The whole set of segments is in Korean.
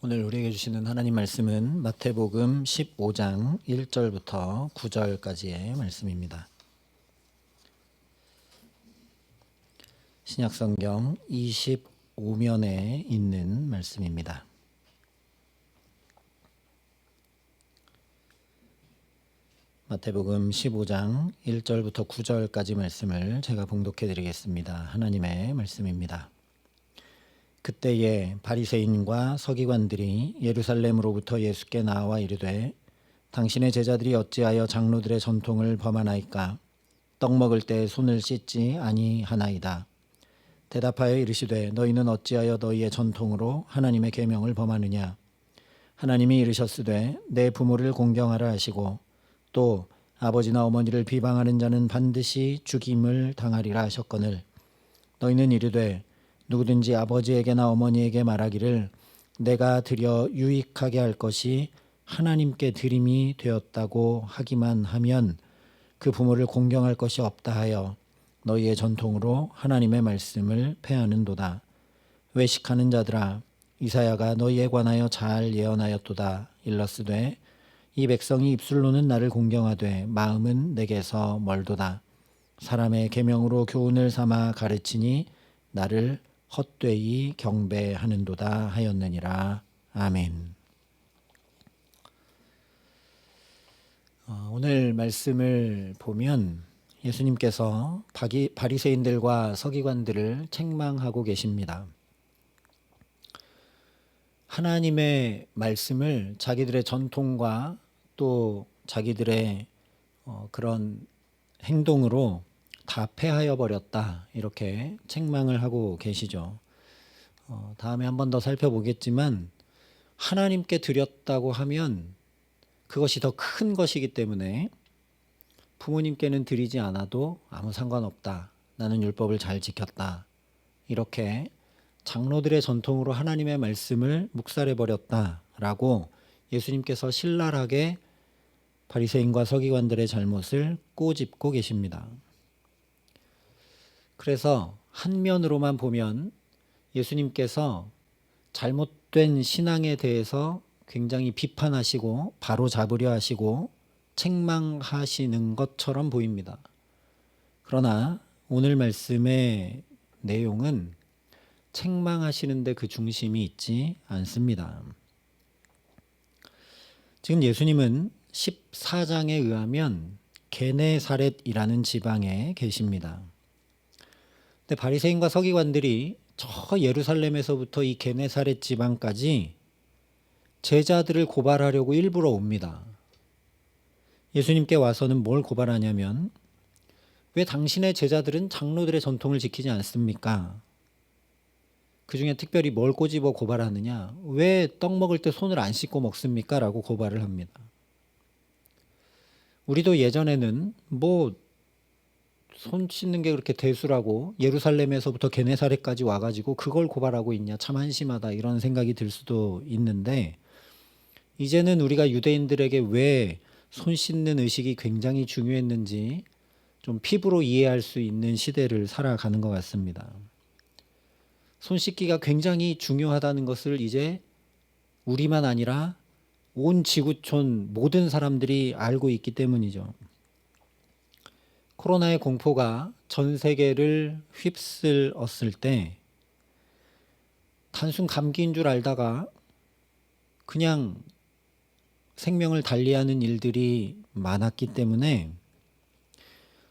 오늘 우리에게 주시는 하나님 말씀은 마태복음 15장 1절부터 9절까지의 말씀입니다. 신약성경 25면에 있는 말씀입니다. 마태복음 15장 1절부터 9절까지 말씀을 제가 봉독해 드리겠습니다. 하나님의 말씀입니다. 그때에 바리새인과 서기관들이 예루살렘으로부터 예수께 나와 이르되 당신의 제자들이 어찌하여 장로들의 전통을 범하나이까? 떡 먹을 때 손을 씻지 아니하나이다. 대답하여 이르시되 너희는 어찌하여 너희의 전통으로 하나님의 계명을 범하느냐? 하나님이 이르셨으되 내 부모를 공경하라 하시고 또 아버지나 어머니를 비방하는 자는 반드시 죽임을 당하리라 하셨거늘 너희는 이르되 누구든지 아버지에게나 어머니에게 말하기를 내가 드려 유익하게 할 것이 하나님께 드림이 되었다고 하기만 하면 그 부모를 공경할 것이 없다 하여 너희의 전통으로 하나님의 말씀을 패하는도다. 외식하는 자들아, 이사야가 너희에 관하여 잘 예언하였도다. 일러스되 이 백성이 입술로는 나를 공경하되 마음은 내게서 멀도다. 사람의 계명으로 교훈을 삼아 가르치니 나를 헛되이 경배하는도다 하였느니라. 아멘. 오늘 말씀을 보면 예수님께서 바리새인들과 서기관들을 책망하고 계십니다. 하나님의 말씀을 자기들의 전통과 또 자기들의 그런 행동으로 다 폐하여 버렸다, 이렇게 책망을 하고 계시죠. 다음에 한 번 더 살펴보겠지만 하나님께 드렸다고 하면 그것이 더 큰 것이기 때문에 부모님께는 드리지 않아도 아무 상관없다, 나는 율법을 잘 지켰다, 이렇게 장로들의 전통으로 하나님의 말씀을 묵살해 버렸다라고 예수님께서 신랄하게 바리새인과 서기관들의 잘못을 꼬집고 계십니다. 그래서 한 면으로만 보면 예수님께서 잘못된 신앙에 대해서 굉장히 비판하시고 바로 잡으려 하시고 책망하시는 것처럼 보입니다. 그러나 오늘 말씀의 내용은 책망하시는데 그 중심이 있지 않습니다. 지금 예수님은 14장에 의하면 게네사렛이라는 지방에 계십니다. 근데 바리새인과 서기관들이 저 예루살렘에서부터 이 게네사렛 지방까지 제자들을 고발하려고 일부러 옵니다. 예수님께 와서는 뭘 고발하냐면 왜 당신의 제자들은 장로들의 전통을 지키지 않습니까? 그 중에 특별히 뭘 꼬집어 고발하느냐? 왜 떡 먹을 때 손을 안 씻고 먹습니까? 라고 고발을 합니다. 우리도 예전에는 손 씻는 게 그렇게 대수라고 예루살렘에서부터 게네사렛까지 와가지고 그걸 고발하고 있냐, 참 한심하다, 이런 생각이 들 수도 있는데, 이제는 우리가 유대인들에게 왜 손 씻는 의식이 굉장히 중요했는지 좀 피부로 이해할 수 있는 시대를 살아가는 것 같습니다. 손 씻기가 굉장히 중요하다는 것을 이제 우리만 아니라 온 지구촌 모든 사람들이 알고 있기 때문이죠. 코로나의 공포가 전 세계를 휩쓸었을 때 단순 감기인 줄 알다가 그냥 생명을 달리하는 일들이 많았기 때문에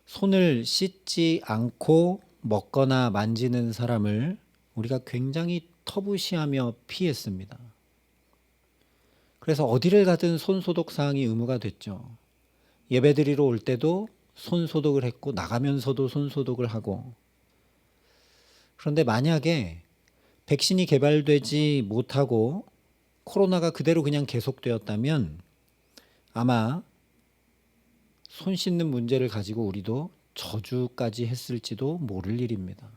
손을 씻지 않고 먹거나 만지는 사람을 우리가 굉장히 터부시하며 피했습니다. 그래서 어디를 가든 손소독 사항이 의무가 됐죠. 예배드리러 올 때도 손소독을 했고 나가면서도 손소독을 하고. 그런데 만약에 백신이 개발되지 못하고 코로나가 그대로 그냥 계속되었다면 아마 손 씻는 문제를 가지고 우리도 저주까지 했을지도 모를 일입니다.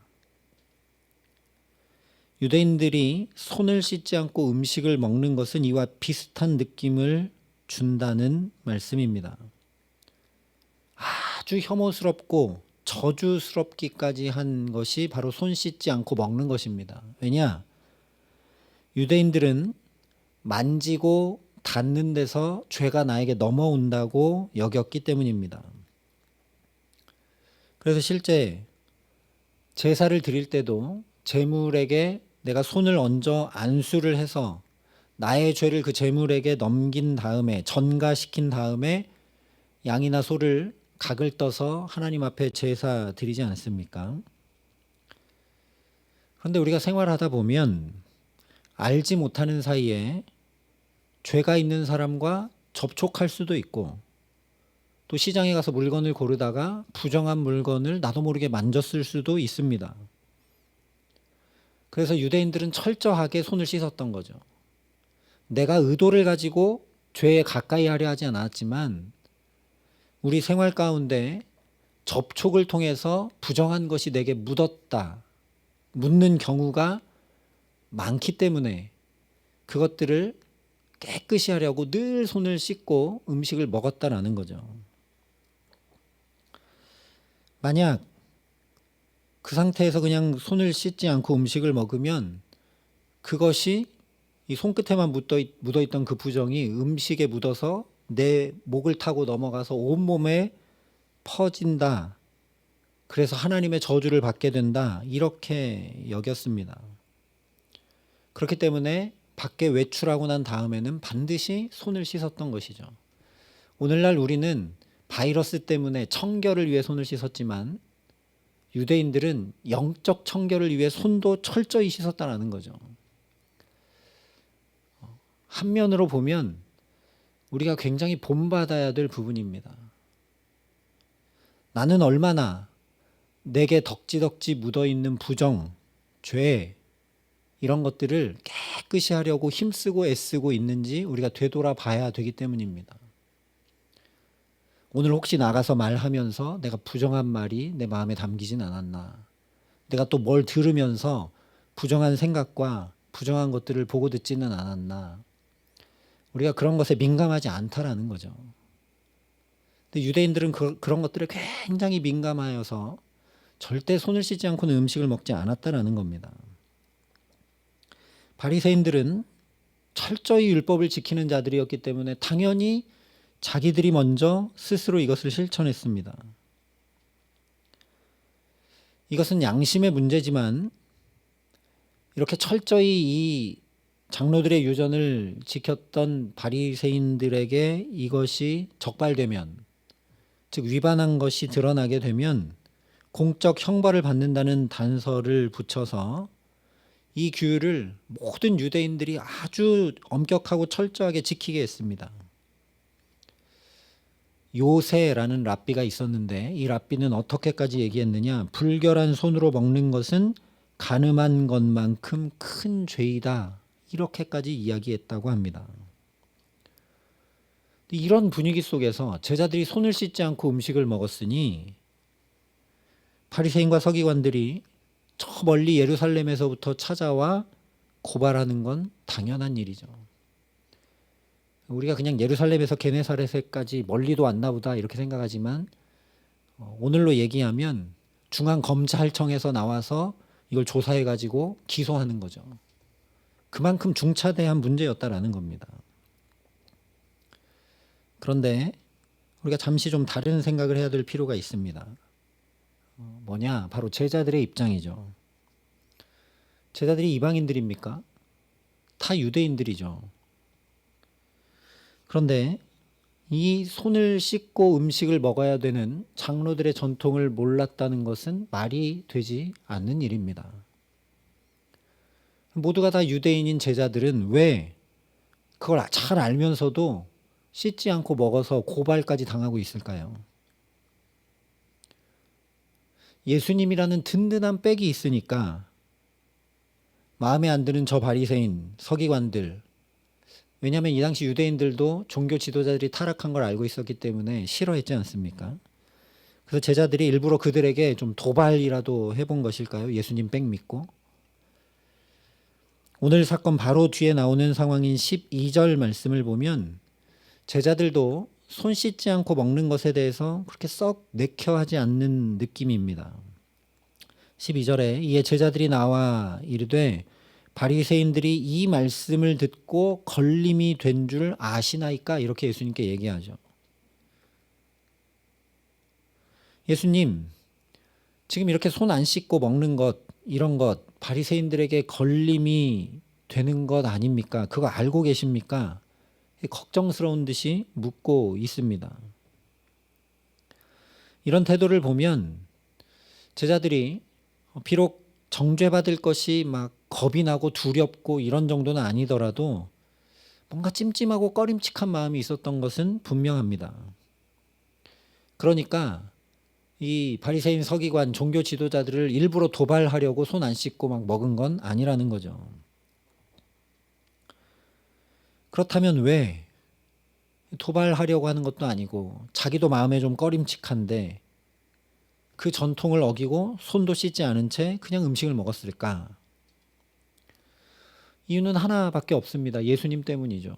유대인들이 손을 씻지 않고 음식을 먹는 것은 이와 비슷한 느낌을 준다는 말씀입니다. 아주 혐오스럽고 저주스럽기까지 한 것이 바로 손 씻지 않고 먹는 것입니다. 왜냐? 유대인들은 만지고 닿는 데서 죄가 나에게 넘어온다고 여겼기 때문입니다. 그래서 실제 제사를 드릴 때도 제물에게 내가 손을 얹어 안수를 해서 나의 죄를 그 제물에게 넘긴 다음에 전가시킨 다음에 양이나 소를 각을 떠서 하나님 앞에 제사 드리지 않습니까? 그런데 우리가 생활하다 보면 알지 못하는 사이에 죄가 있는 사람과 접촉할 수도 있고, 또 시장에 가서 물건을 고르다가 부정한 물건을 나도 모르게 만졌을 수도 있습니다. 그래서 유대인들은 철저하게 손을 씻었던 거죠. 내가 의도를 가지고 죄에 가까이 하려 하지 않았지만 우리 생활 가운데 접촉을 통해서 부정한 것이 내게 묻는 경우가 많기 때문에 그것들을 깨끗이 하려고 늘 손을 씻고 음식을 먹었다라는 거죠. 만약 그 상태에서 그냥 손을 씻지 않고 음식을 먹으면 그것이 이 손끝에만 묻어있던 그 부정이 음식에 묻어서 내 목을 타고 넘어가서 온몸에 퍼진다. 그래서 하나님의 저주를 받게 된다. 이렇게 여겼습니다. 그렇기 때문에 밖에 외출하고 난 다음에는 반드시 손을 씻었던 것이죠. 오늘날 우리는 바이러스 때문에 청결을 위해 손을 씻었지만 유대인들은 영적 청결을 위해 손도 철저히 씻었다는 거죠. 한면으로 보면 우리가 굉장히 본받아야 될 부분입니다. 나는 얼마나 내게 덕지덕지 묻어있는 부정, 죄 이런 것들을 깨끗이 하려고 힘쓰고 애쓰고 있는지 우리가 되돌아봐야 되기 때문입니다. 오늘 혹시 나가서 말하면서 내가 부정한 말이 내 마음에 담기진 않았나, 내가 또 뭘 들으면서 부정한 생각과 부정한 것들을 보고 듣지는 않았나, 우리가 그런 것에 민감하지 않다라는 거죠. 근데 유대인들은 그런 것들에 굉장히 민감하여서 절대 손을 씻지 않고는 음식을 먹지 않았다라는 겁니다. 바리새인들은 철저히 율법을 지키는 자들이었기 때문에 당연히 자기들이 먼저 스스로 이것을 실천했습니다. 이것은 양심의 문제지만 이렇게 철저히 이 장로들의 유전을 지켰던 바리새인들에게 이것이 적발되면, 즉 위반한 것이 드러나게 되면 공적 형벌을 받는다는 단서를 붙여서 이 규율을 모든 유대인들이 아주 엄격하고 철저하게 지키게 했습니다. 요세라는 랍비가 있었는데 이 랍비는 어떻게까지 얘기했느냐, 불결한 손으로 먹는 것은 간음한 것만큼 큰 죄이다, 이렇게까지 이야기했다고 합니다. 이런 분위기 속에서 제자들이 손을 씻지 않고 음식을 먹었으니 바리새인과 서기관들이 저 멀리 예루살렘에서부터 찾아와 고발하는 건 당연한 일이죠. 우리가 그냥 예루살렘에서 게네사렛에까지 멀리도 왔나 보다 이렇게 생각하지만 오늘로 얘기하면 중앙검찰청에서 나와서 이걸 조사해 가지고 기소하는 거죠. 그만큼 중차대한 문제였다라는 겁니다. 그런데 우리가 잠시 좀 다른 생각을 해야 될 필요가 있습니다. 뭐냐? 바로 제자들의 입장이죠. 제자들이 이방인들입니까? 다 유대인들이죠. 그런데 이 손을 씻고 음식을 먹어야 되는 장로들의 전통을 몰랐다는 것은 말이 되지 않는 일입니다. 모두가 다 유대인인 제자들은 왜 그걸 잘 알면서도 씻지 않고 먹어서 고발까지 당하고 있을까요? 예수님이라는 든든한 백이 있으니까 마음에 안 드는 저 바리새인, 서기관들, 왜냐하면 이 당시 유대인들도 종교 지도자들이 타락한 걸 알고 있었기 때문에 싫어했지 않습니까? 그래서 제자들이 일부러 그들에게 좀 도발이라도 해본 것일까요? 예수님 백 믿고. 오늘 사건 바로 뒤에 나오는 상황인 12절 말씀을 보면 제자들도 손 씻지 않고 먹는 것에 대해서 그렇게 썩 내켜하지 않는 느낌입니다. 12절에 이에 제자들이 나와 이르되 바리새인들이 이 말씀을 듣고 걸림이 된 줄 아시나이까? 이렇게 예수님께 얘기하죠. 예수님, 지금 이렇게 손 안 씻고 먹는 것, 이런 것 바리새인들에게 걸림이 되는 것 아닙니까? 그거 알고 계십니까? 걱정스러운 듯이 묻고 있습니다. 이런 태도를 보면 제자들이 비록 정죄받을 것이 막 겁이 나고 두렵고 이런 정도는 아니더라도 뭔가 찜찜하고 꺼림칙한 마음이 있었던 것은 분명합니다. 그러니까 이 바리새인 서기관 종교 지도자들을 일부러 도발하려고 손 안 씻고 막 먹은 건 아니라는 거죠. 그렇다면 왜 도발하려고 하는 것도 아니고 자기도 마음에 좀 꺼림칙한데 그 전통을 어기고 손도 씻지 않은 채 그냥 음식을 먹었을까? 이유는 하나밖에 없습니다. 예수님 때문이죠.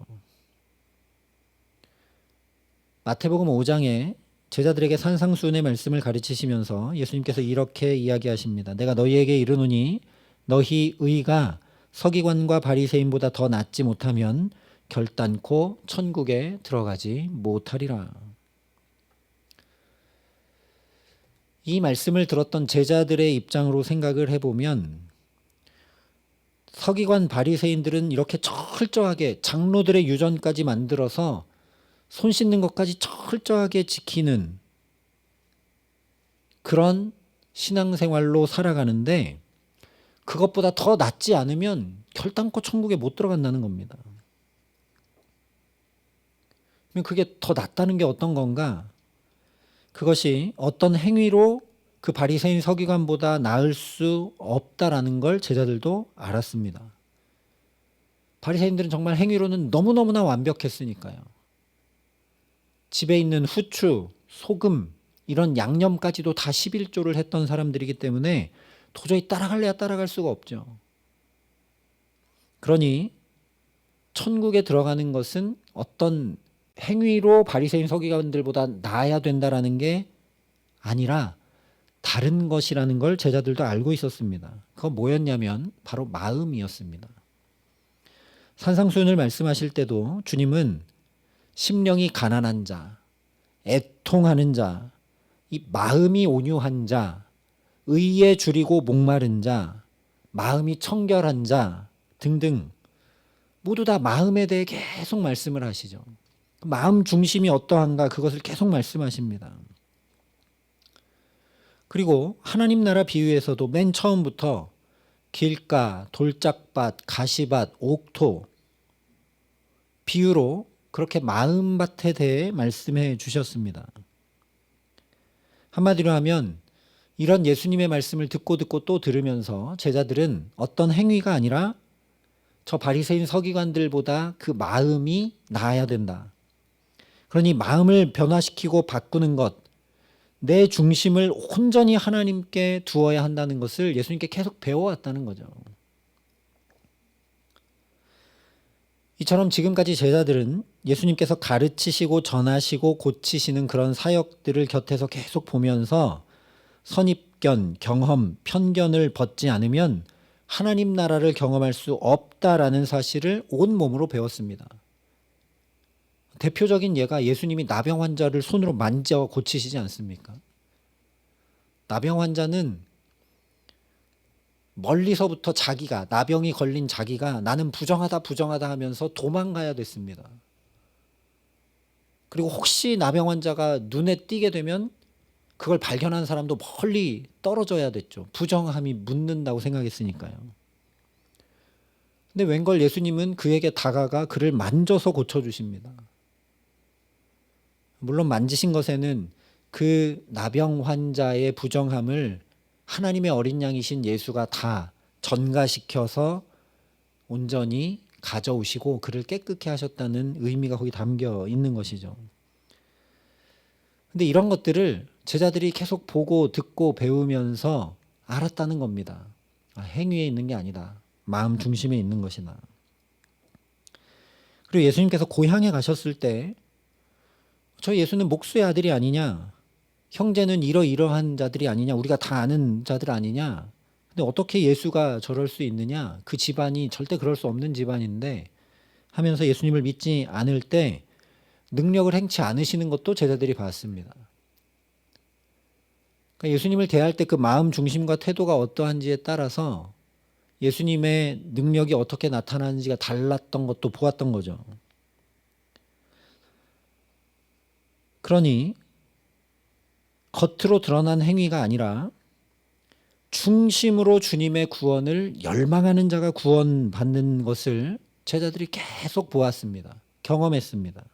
마태복음 5장에 제자들에게 산상수훈의 말씀을 가르치시면서 예수님께서 이렇게 이야기하십니다. 내가 너희에게 이르노니 너희 의가 서기관과 바리새인보다 더 낫지 못하면 결단코 천국에 들어가지 못하리라. 이 말씀을 들었던 제자들의 입장으로 생각을 해보면 서기관 바리새인들은 이렇게 철저하게 장로들의 유전까지 만들어서 손 씻는 것까지 철저하게 지키는 그런 신앙생활로 살아가는데 그것보다 더 낫지 않으면 결단코 천국에 못 들어간다는 겁니다. 그럼 그게 더 낫다는 게 어떤 건가? 그것이 어떤 행위로 그 바리새인 서기관보다 나을 수 없다라는 걸 제자들도 알았습니다. 바리새인들은 정말 행위로는 너무너무나 완벽했으니까요. 집에 있는 후추, 소금 이런 양념까지도 다 11조를 했던 사람들이기 때문에 도저히 따라갈래야 따라갈 수가 없죠. 그러니 천국에 들어가는 것은 어떤 행위로 바리새인 서기관들보다 나아야 된다라는 게 아니라 다른 것이라는 걸 제자들도 알고 있었습니다. 그건 뭐였냐면 바로 마음이었습니다. 산상수훈을 말씀하실 때도 주님은 심령이 가난한 자, 애통하는 자, 이 마음이 온유한 자, 의에 줄이고 목마른 자, 마음이 청결한 자 등등 모두 다 마음에 대해 계속 말씀을 하시죠. 마음 중심이 어떠한가 그것을 계속 말씀하십니다. 그리고 하나님 나라 비유에서도 맨 처음부터 길가, 돌짝밭, 가시밭, 옥토 비유로 그렇게 마음밭에 대해 말씀해 주셨습니다. 한마디로 하면 이런 예수님의 말씀을 듣고 또 들으면서 제자들은 어떤 행위가 아니라 저 바리새인 서기관들보다 그 마음이 나아야 된다. 그러니 마음을 변화시키고 바꾸는 것, 내 중심을 온전히 하나님께 두어야 한다는 것을 예수님께 계속 배워왔다는 거죠. 이처럼 지금까지 제자들은 예수님께서 가르치시고 전하시고 고치시는 그런 사역들을 곁에서 계속 보면서 선입견, 경험, 편견을 벗지 않으면 하나님 나라를 경험할 수 없다라는 사실을 온몸으로 배웠습니다. 대표적인 예가 예수님이 나병 환자를 손으로 만져 고치시지 않습니까? 나병 환자는 멀리서부터 자기가 나병이 걸린 자기가 나는 부정하다 하면서 도망가야 됐습니다. 그리고 혹시 나병 환자가 눈에 띄게 되면 그걸 발견한 사람도 멀리 떨어져야 됐죠. 부정함이 묻는다고 생각했으니까요. 근데 웬걸 예수님은 그에게 다가가 그를 만져서 고쳐주십니다. 물론 만지신 것에는 그 나병 환자의 부정함을 하나님의 어린 양이신 예수가 다 전가시켜서 온전히 가져오시고 그를 깨끗게 하셨다는 의미가 거기 담겨 있는 것이죠. 근데 이런 것들을 제자들이 계속 보고 듣고 배우면서 알았다는 겁니다. 행위에 있는 게 아니다. 마음 중심에 있는 것이다. 그리고 예수님께서 고향에 가셨을 때 저 예수는 목수의 아들이 아니냐? 형제는 이러이러한 자들이 아니냐? 우리가 다 아는 자들 아니냐? 근데 어떻게 예수가 저럴 수 있느냐? 그 집안이 절대 그럴 수 없는 집안인데 하면서 예수님을 믿지 않을 때 능력을 행치 않으시는 것도 제자들이 봤습니다. 그러니까 예수님을 대할 때 그 마음 중심과 태도가 어떠한지에 따라서 예수님의 능력이 어떻게 나타나는지가 달랐던 것도 보았던 거죠. 그러니 겉으로 드러난 행위가 아니라 중심으로 주님의 구원을 열망하는 자가 구원받는 것을 제자들이 계속 보았습니다. 경험했습니다.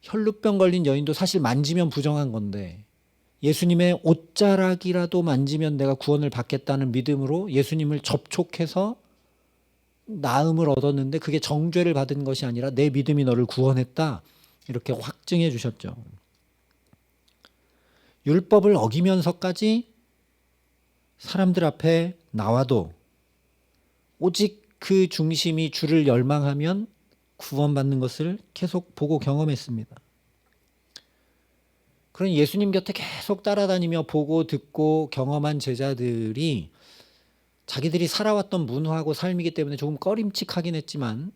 혈루병 걸린 여인도 사실 만지면 부정한 건데 예수님의 옷자락이라도 만지면 내가 구원을 받겠다는 믿음으로 예수님을 접촉해서 나음을 얻었는데 그게 정죄를 받은 것이 아니라 내 믿음이 너를 구원했다. 이렇게 확증해 주셨죠. 율법을 어기면서까지 사람들 앞에 나와도 오직 그 중심이 주를 열망하면 구원받는 것을 계속 보고 경험했습니다. 그러니 예수님 곁에 계속 따라다니며 보고 듣고 경험한 제자들이 자기들이 살아왔던 문화하고 삶이기 때문에 조금 꺼림칙하긴 했지만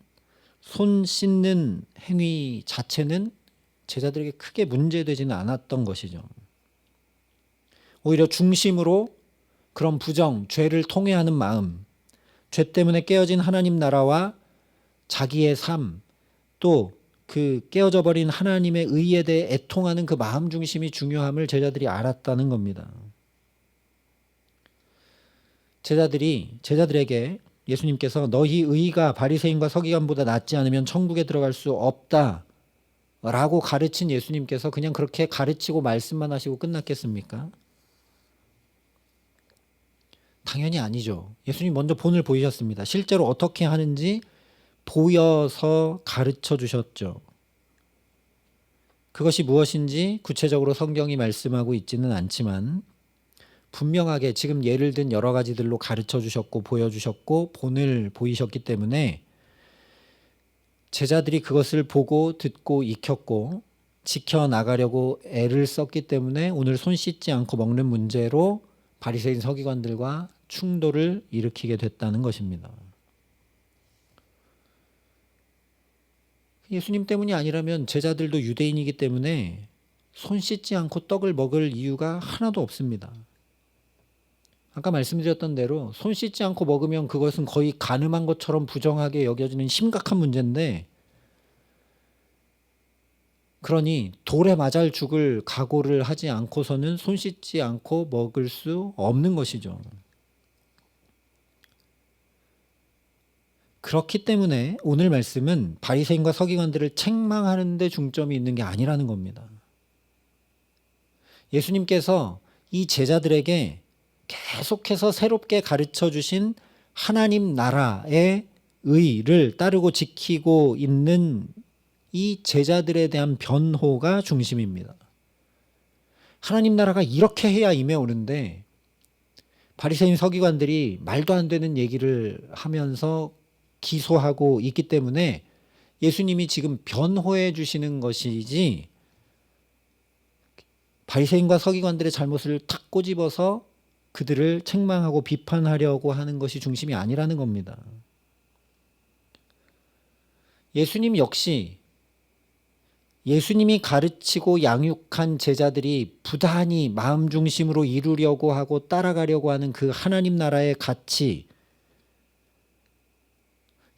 손 씻는 행위 자체는 제자들에게 크게 문제되지는 않았던 것이죠. 오히려 중심으로 그런 부정, 죄를 통회하는 마음, 죄 때문에 깨어진 하나님 나라와 자기의 삶, 또 그 깨어져 버린 하나님의 의에 대해 애통하는 그 마음 중심이 중요함을 제자들이 알았다는 겁니다. 제자들에게 예수님께서 너희 의가 바리새인과 서기관보다 낫지 않으면 천국에 들어갈 수 없다 라고 가르친 예수님께서 그냥 그렇게 가르치고 말씀만 하시고 끝났겠습니까? 당연히 아니죠. 예수님 먼저 본을 보이셨습니다. 실제로 어떻게 하는지 보여서 가르쳐 주셨죠. 그것이 무엇인지 구체적으로 성경이 말씀하고 있지는 않지만 분명하게 지금 예를 든 여러 가지들로 가르쳐 주셨고 보여주셨고 본을 보이셨기 때문에 제자들이 그것을 보고 듣고 익혔고 지켜나가려고 애를 썼기 때문에 오늘 손 씻지 않고 먹는 문제로 바리새인 서기관들과 충돌을 일으키게 됐다는 것입니다. 예수님 때문이 아니라면 제자들도 유대인이기 때문에 손 씻지 않고 떡을 먹을 이유가 하나도 없습니다. 아까 말씀드렸던 대로 손 씻지 않고 먹으면 그것은 거의 간음한 것처럼 부정하게 여겨지는 심각한 문제인데 그러니 돌에 맞을 죽을 각오를 하지 않고서는 손 씻지 않고 먹을 수 없는 것이죠. 그렇기 때문에 오늘 말씀은 바리새인과 서기관들을 책망하는 데 중점이 있는 게 아니라는 겁니다. 예수님께서 이 제자들에게 계속해서 새롭게 가르쳐 주신 하나님 나라의 의를 따르고 지키고 있는 이 제자들에 대한 변호가 중심입니다. 하나님 나라가 이렇게 해야 임해오는데 바리새인 서기관들이 말도 안 되는 얘기를 하면서 기소하고 있기 때문에 예수님이 지금 변호해 주시는 것이지 바리새인과 서기관들의 잘못을 탁 꼬집어서 그들을 책망하고 비판하려고 하는 것이 중심이 아니라는 겁니다. 예수님 역시 예수님이 가르치고 양육한 제자들이 부단히 마음 중심으로 이루려고 하고 따라가려고 하는 그 하나님 나라의 가치,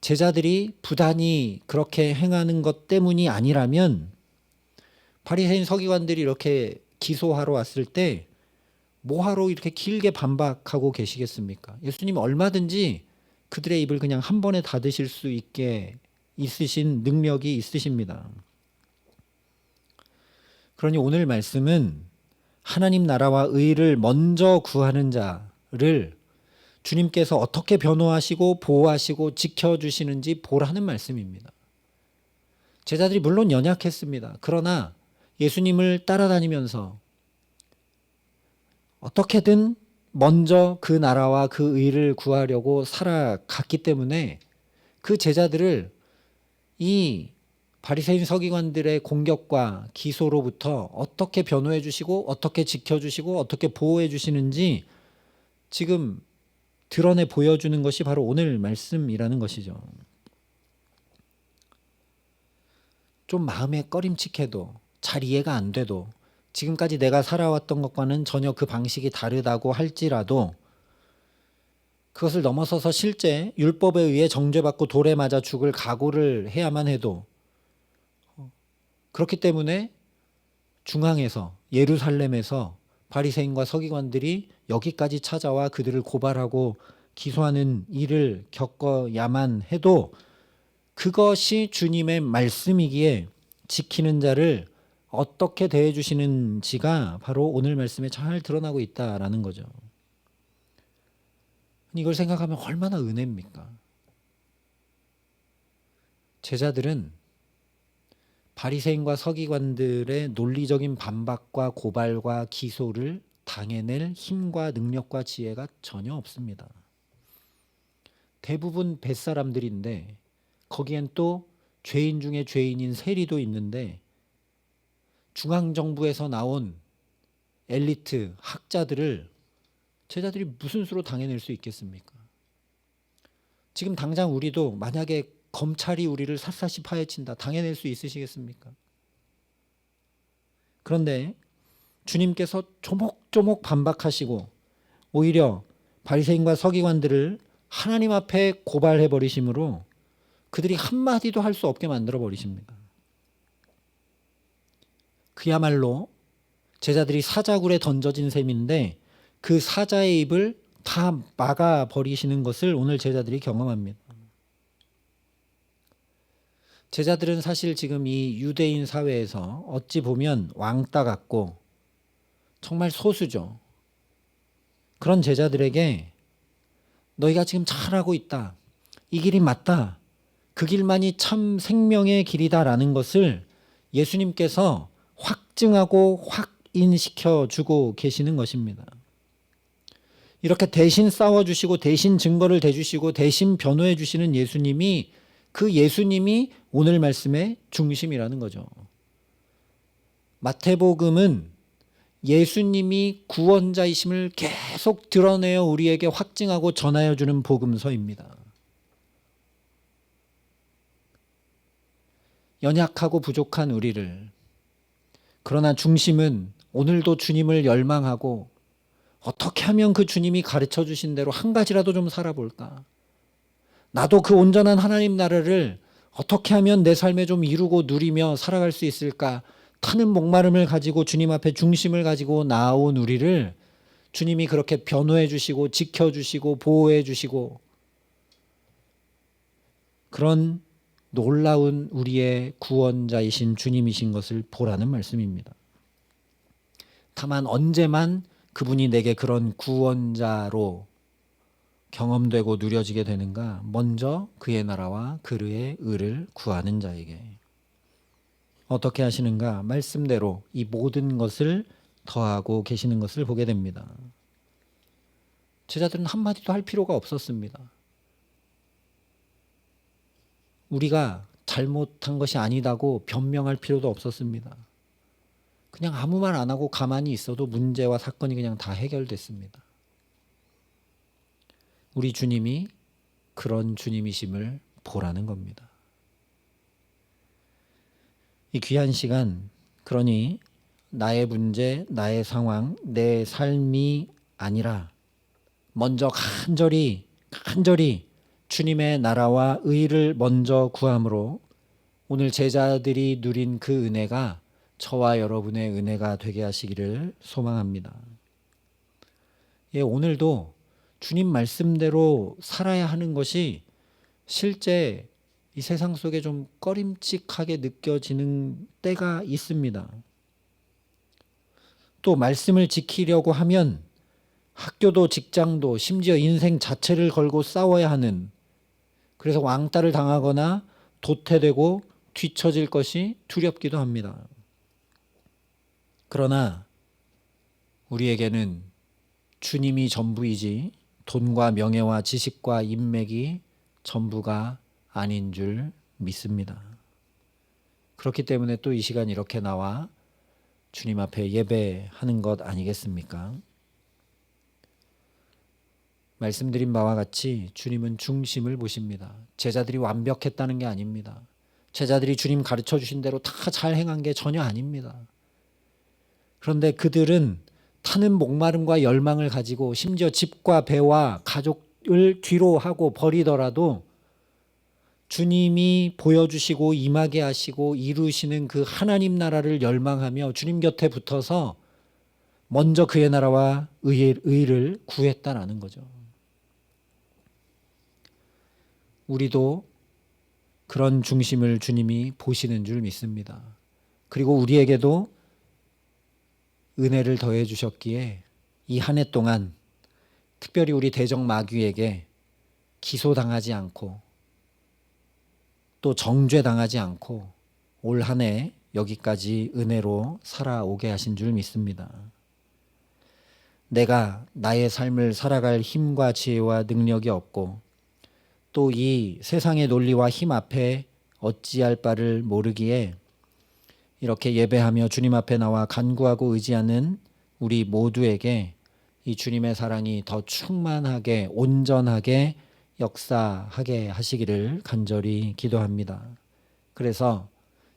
제자들이 부단히 그렇게 행하는 것 때문이 아니라면 바리새인 서기관들이 이렇게 기소하러 왔을 때 뭐하러 이렇게 길게 반박하고 계시겠습니까? 예수님 얼마든지 그들의 입을 그냥 한 번에 닫으실 수 있게 있으신 능력이 있으십니다. 그러니 오늘 말씀은 하나님 나라와 의를 먼저 구하는 자를 주님께서 어떻게 변호하시고 보호하시고 지켜주시는지 보라는 말씀입니다. 제자들이 물론 연약했습니다. 그러나 예수님을 따라다니면서 어떻게든 먼저 그 나라와 그 의를 구하려고 살아갔기 때문에 그 제자들을 이 바리새인 서기관들의 공격과 기소로부터 어떻게 변호해 주시고 어떻게 지켜주시고 어떻게 보호해 주시는지 지금 드러내 보여주는 것이 바로 오늘 말씀이라는 것이죠. 좀 마음에 꺼림칙해도 잘 이해가 안 돼도 지금까지 내가 살아왔던 것과는 전혀 그 방식이 다르다고 할지라도 그것을 넘어서서 실제 율법에 의해 정죄받고 돌에 맞아 죽을 각오를 해야만 해도 그렇기 때문에 중앙에서 예루살렘에서 바리새인과 서기관들이 여기까지 찾아와 그들을 고발하고 기소하는 일을 겪어야만 해도 그것이 주님의 말씀이기에 지키는 자를 어떻게 대해 주시는지가 바로 오늘 말씀에 잘 드러나고 있다라는 거죠. 이걸 생각하면 얼마나 은혜입니까? 제자들은 바리새인과 서기관들의 논리적인 반박과 고발과 기소를 당해낼 힘과 능력과 지혜가 전혀 없습니다. 대부분 뱃사람들인데 거기엔 또 죄인 중에 죄인인 세리도 있는데 중앙정부에서 나온 엘리트 학자들을 제자들이 무슨 수로 당해낼 수 있겠습니까? 지금 당장 우리도 만약에 검찰이 우리를 샅샅이 파헤친다. 당해낼 수 있으시겠습니까? 그런데 주님께서 조목조목 반박하시고 오히려 바리새인과 서기관들을 하나님 앞에 고발해 버리심으로 그들이 한마디도 할 수 없게 만들어 버리십니다. 그야말로 제자들이 사자굴에 던져진 셈인데 그 사자의 입을 다 막아 버리시는 것을 오늘 제자들이 경험합니다. 제자들은 사실 지금 이 유대인 사회에서 어찌 보면 왕따 같고 정말 소수죠. 그런 제자들에게 너희가 지금 잘하고 있다. 이 길이 맞다. 그 길만이 참 생명의 길이다라는 것을 예수님께서 확증하고 확인시켜 주고 계시는 것입니다. 이렇게 대신 싸워주시고 대신 증거를 대주시고 대신 변호해 주시는 예수님이 그 예수님이 오늘 말씀의 중심이라는 거죠. 마태복음은 예수님이 구원자이심을 계속 드러내어 우리에게 확증하고 전하여 주는 복음서입니다. 연약하고 부족한 우리를, 그러나 중심은 오늘도 주님을 열망하고 어떻게 하면 그 주님이 가르쳐 주신 대로 한 가지라도 좀 살아볼까? 나도 그 온전한 하나님 나라를 어떻게 하면 내 삶에 좀 이루고 누리며 살아갈 수 있을까? 타는 목마름을 가지고 주님 앞에 중심을 가지고 나온 우리를 주님이 그렇게 변호해 주시고 지켜 주시고 보호해 주시고 그런 놀라운 우리의 구원자이신 주님이신 것을 보라는 말씀입니다. 다만 언제만 그분이 내게 그런 구원자로 경험되고 누려지게 되는가? 먼저 그의 나라와 그의 의를 구하는 자에게. 어떻게 하시는가? 말씀대로 이 모든 것을 더하고 계시는 것을 보게 됩니다. 제자들은 한마디도 할 필요가 없었습니다. 우리가 잘못한 것이 아니다고 변명할 필요도 없었습니다. 그냥 아무 말 안 하고 가만히 있어도 문제와 사건이 그냥 다 해결됐습니다. 우리 주님이 그런 주님이심을 보라는 겁니다. 이 귀한 시간, 그러니 나의 문제, 나의 상황, 내 삶이 아니라 먼저 간절히 주님의 나라와 의를 먼저 구함으로 오늘 제자들이 누린 그 은혜가 저와 여러분의 은혜가 되게 하시기를 소망합니다. 예, 오늘도 주님 말씀대로 살아야 하는 것이 실제 이 세상 속에 좀 꺼림칙하게 느껴지는 때가 있습니다. 또 말씀을 지키려고 하면 학교도 직장도 심지어 인생 자체를 걸고 싸워야 하는, 그래서 왕따를 당하거나 도태되고 뒤처질 것이 두렵기도 합니다. 그러나 우리에게는 주님이 전부이지 돈과 명예와 지식과 인맥이 전부가 아닌 줄 믿습니다. 그렇기 때문에 또 이 시간 이렇게 나와 주님 앞에 예배하는 것 아니겠습니까? 말씀드린 바와 같이 주님은 중심을 보십니다. 제자들이 완벽했다는 게 아닙니다. 제자들이 주님 가르쳐 주신 대로 다 잘 행한 게 전혀 아닙니다. 그런데 그들은 타는 목마름과 열망을 가지고 심지어 집과 배와 가족을 뒤로 하고 버리더라도 주님이 보여주시고 임하게 하시고 이루시는 그 하나님 나라를 열망하며 주님 곁에 붙어서 먼저 그의 나라와 의를 구했다라는 거죠. 우리도 그런 중심을 주님이 보시는 줄 믿습니다. 그리고 우리에게도 은혜를 더해 주셨기에 이 한 해 동안 특별히 우리 대적 마귀에게 기소당하지 않고 또 정죄당하지 않고 올 한 해 여기까지 은혜로 살아오게 하신 줄 믿습니다. 내가 나의 삶을 살아갈 힘과 지혜와 능력이 없고 또 이 세상의 논리와 힘 앞에 어찌할 바를 모르기에 이렇게 예배하며 주님 앞에 나와 간구하고 의지하는 우리 모두에게 이 주님의 사랑이 더 충만하게 온전하게 역사하게 하시기를 간절히 기도합니다. 그래서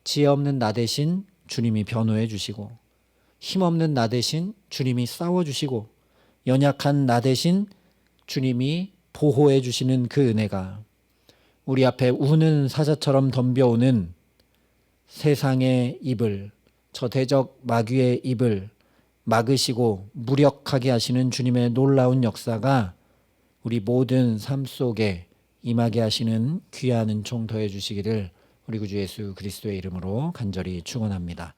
지혜 없는 나 대신 주님이 변호해 주시고 힘없는 나 대신 주님이 싸워 주시고 연약한 나 대신 주님이 보호해 주시는 그 은혜가 우리 앞에 우는 사자처럼 덤벼오는 세상의 입을, 저 대적 마귀의 입을 막으시고 무력하게 하시는 주님의 놀라운 역사가 우리 모든 삶 속에 임하게 하시는 귀한 은총 더해 주시기를 우리 구주 예수 그리스도의 이름으로 간절히 축원합니다.